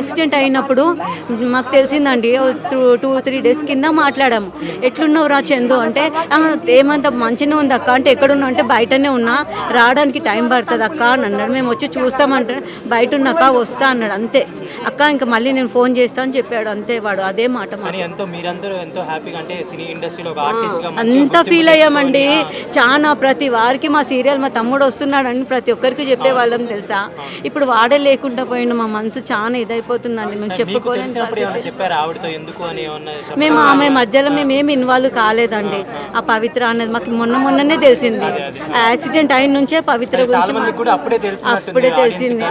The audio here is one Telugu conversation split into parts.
యాక్సిడెంట్ అయినప్పుడు మాకు తెలిసిందండి. 2-3 డేస్ కింద మాట్లాడాము. ఎట్లున్నావు రా చందు అంటే ఏమంత మంచిగా ఉంది అక్క అంటే ఎక్కడున్నా అంటే బయటనే ఉన్నా, రావడానికి టైం పడుతుంది అక్క అని అన్నాడు. మేము వచ్చి చూస్తామంటే బయట ఉన్నాక వస్తా అన్నాడు. అంతే అక్క, ఇంకా మళ్ళీ నేను ఫోన్ చేస్తా అని చెప్పాడు. అంతే, వాడు అదే మాట. అంత ఫీల్ అయ్యామండి చాలా. ప్రతి వారికి మా సీరియల్ మా తమ్ముడు వస్తున్నాడని ప్రతి ఒక్కరికి చెప్పేవాళ్ళం తెలుసా. ఇప్పుడు వాడే లేకుండా పోయిన మా మనసు చాలా ఇదైపోతుందండి. మేము చెప్పుకోలేని మేము ఆమె మధ్యలో మేమేమి ఇన్వాల్వ్ కాలేదండి. ఆ పవిత్ర అనేది మాకు మొన్ననే తెలిసింది. యాక్సిడెంట్ అయిన నుంచే పవిత్ర గురించి అప్పుడే తెలిసింది.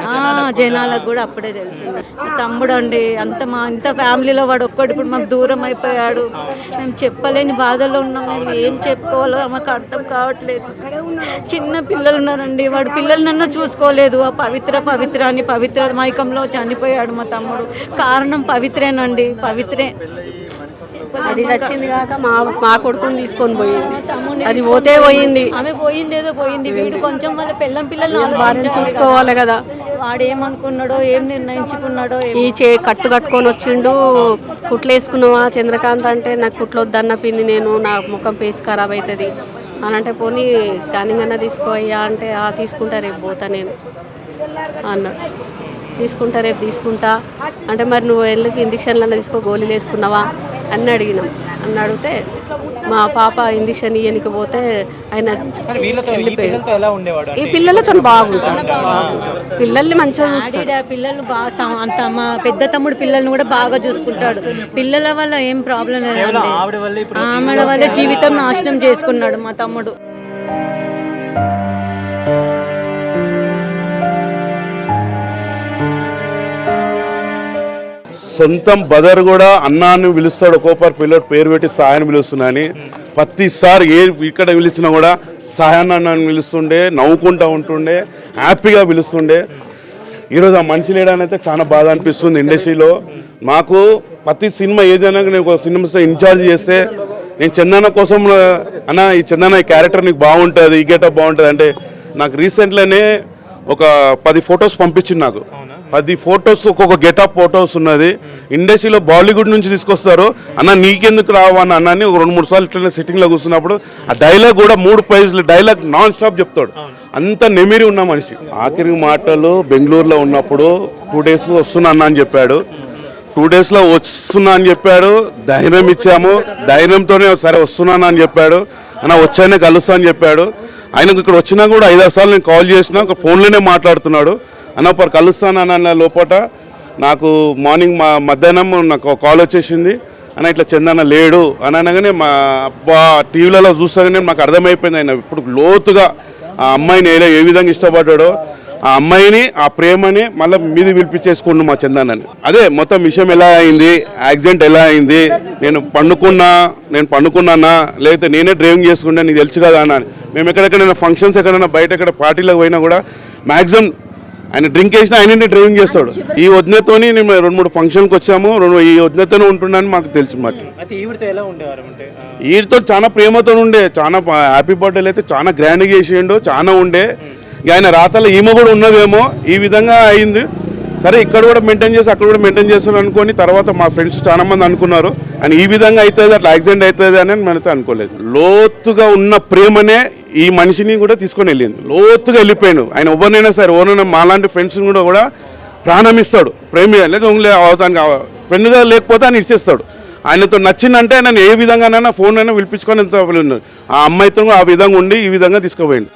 జనాలకు కూడా అప్పుడే తెలిసింది. తమ్ముడు అండి ఇంత ఫ్యామిలీలో వాడు ఒక్కడు ఇప్పుడు మాకు దూరం అయిపోయాడు. మేము చెప్పలేని బాధలో ఉన్నాం. మేము ఏం చెప్పుకోవాలో మాకు అర్థం కావట్లేదు. చిన్న పిల్లలు ఉన్నారండి, వాడు పిల్లలు నన్ను చూసుకోలేదు. ఆ పవిత్ర అని పవిత్ర మైకంలో చనిపోయాడు మా తమ్ముడు. కారణం పవిత్రేనండి, పవిత్రే. అది చచ్చింది కాక మా కొడుకుని తీసుకొని పోయింది. అది పోతే పోయింది, ఆమె పోయిందేదో పోయింది. వీడు కొంచెం వాళ్ళ పిల్లలు భార్యను చూసుకోవాలి కదా. వాడు ఏమనుకున్నాడో, ఏం నిర్ణయించుకున్నాడో. ఈ కట్టు కట్టుకొని వచ్చిండు. కుట్లు వేసుకున్నావా చంద్రకాంత్ అంటే, నాకు కుట్లు వద్దన్న పిన్ని, నేను నా ముఖం పేస్ ఖరాబ్ అవుతుంది అని అంటే, పోనీ స్కానింగ్ అన్నా తీసుకోయ్యా అంటే, తీసుకుంటా రేపు పోతా నేను అన్నాడు. తీసుకుంటా రేపు తీసుకుంటా అంటే, మరి నువ్వు వెళ్ళకి ఇంజక్షన్లన్నా తీసుకో, గోళీలు వేసుకున్నావా అని అడిగినాం. అని అడిగితే మా పాప ఇంజక్షన్ ఇయ్యనికి పోతే ఆయన వెళ్ళిపోయాడు. ఈ పిల్లలతో బాగుంటాడు, పిల్లల్ని మంచిగా చూస్తాడు. పిల్లలు బాగా అంత మా పెద్ద తమ్ముడు పిల్లల్ని కూడా బాగా చూసుకుంటాడు. పిల్లల వల్ల ఏం ప్రాబ్లం లేదండి. ఆమె వల్ల జీవితం నాశనం చేసుకున్నాడు మా తమ్ముడు. సొంతం బదర్ కూడా అన్నాన్ని పిలుస్తాడు. ఒక్కోపారి పిల్లడు పేరు పెట్టి సాయాన్ని పిలుస్తున్నాయని ప్రతిసారి ఇక్కడ పిలిచినా కూడా సాయాన్ని పిలుస్తుండే, నవ్వుకుంటూ ఉంటుండే, హ్యాపీగా పిలుస్తుండే. ఈరోజు ఆ మనిషి లేడని అయితే చాలా బాధ అనిపిస్తుంది ఇండస్ట్రీలో. మాకు ప్రతి సినిమా ఏదైనా నేను ఒక సినిమా ఇన్ఛార్జ్ చేస్తే నేను చందన కోసం అన్న ఈ చందన ఈ క్యారెక్టర్ నీకు బాగుంటుంది, ఈ గెటప్ బాగుంటుంది అంటే, నాకు రీసెంట్లోనే ఒక 10 ఫొటోస్ పంపించింది. నాకు 10 ఫొటోస్, ఒక్కొక్క గెటప్ ఫొటోస్ ఉన్నది. ఇండస్ట్రీలో బాలీవుడ్ నుంచి తీసుకొస్తారు. అన్న నీకెందుకు రావని అన్నని ఒక 2-3 సార్లు ఇట్లనే సిట్టింగ్లో కూర్చున్నప్పుడు ఆ డైలాగ్ కూడా 3 పేజీల డైలాగ్ నాన్ స్టాప్ చెప్తాడు. అంత నెమిరి ఉన్న మనిషి. ఆఖరి మాటలు బెంగళూరులో ఉన్నప్పుడు 2 డేస్లో వస్తున్నా అన్న అని చెప్పాడు. 2 డేస్లో వస్తున్నా అని చెప్పాడు. ధైర్యం ఇచ్చాము. ధైర్యంతోనే సరే వస్తున్నాను అని చెప్పాడు. అన్న వచ్చానే కలుస్తా అని చెప్పాడు. ఆయనకు ఇక్కడ వచ్చినా కూడా 5-6 సార్లు నేను కాల్ చేసినా, ఒక ఫోన్లోనే మాట్లాడుతున్నాడు. అన్న కలుస్తానన్న లోపల నాకు మార్నింగ్ మధ్యాహ్నం నాకు కాల్ వచ్చేసింది. అన్న ఇట్లా చందన్న లేడు అని అనగానే మా అబ్బా టీవీలలో చూస్తాగానే మాకు అర్థమైపోయింది ఆయన ఇప్పుడు లోతుగా ఆ అమ్మాయిని ఏ విధంగా ఇష్టపడ్డాడో, ఆ అమ్మాయిని ఆ ప్రేమని మళ్ళీ మీది పిలిపించేసుకుండు మా చందన్నని. అదే మొత్తం విషయం ఎలా అయింది, యాక్సిడెంట్ ఎలా అయింది, నేను పండుకున్నానా లేకపోతే నేనే డ్రైవింగ్ చేసుకుంటా నీకు తెలుసు కదా అన్న. మేము ఎక్కడెక్కడైనా ఫంక్షన్స్ ఎక్కడైనా బయట ఎక్కడ పార్టీలకు పోయినా కూడా మ్యాక్సిమం ఆయన డ్రింక్ వేసినా ఆయననే డ్రైవింగ్ చేస్తాడు. ఈ వదినతోని నేను 2-3 ఫంక్షన్కి వచ్చాము. ఈ వదినతోనే ఉంటున్నాను మాకు తెలుసు. మాట ఈడితో చాలా ప్రేమతో ఉండే, చాలా హ్యాపీ బర్త్డేలు అయితే చాలా గ్రాండ్గా చేసేయండు, చాలా ఉండే. ఆయన రాతలో ఈమె కూడా ఉన్నదేమో ఈ విధంగా అయింది. సరే ఇక్కడ కూడా మెయింటైన్ చేసి అక్కడ కూడా మెయింటైన్ చేస్తారు అనుకోని తర్వాత మా ఫ్రెండ్స్ చాలా మంది అనుకున్నారు అని ఈ విధంగా అవుతుంది, అట్లా యాక్సిడెంట్ అవుతుంది అని మనతో అనుకోలేదు. లోతుగా ఉన్న ప్రేమనే ఈ మనిషిని కూడా తీసుకొని వెళ్ళింది. లోతుగా వెళ్ళిపోయాను. ఆయన ఎవరినైనా సరే, ఎవరైనా మాలాంటి ఫ్రెండ్స్ని కూడా ప్రాణం ఇస్తాడు. ప్రేమి లేక ఫ్రెండ్గా లేకపోతే ఆయన ఇచ్చేస్తాడు. ఆయనతో నచ్చిందంటే ఆయన ఏ విధంగానైనా ఫోన్ అయినా పిలిపించుకొని ఆ అమ్మాయితో ఆ విధంగా ఉండి ఈ విధంగా తీసుకుపోయింది.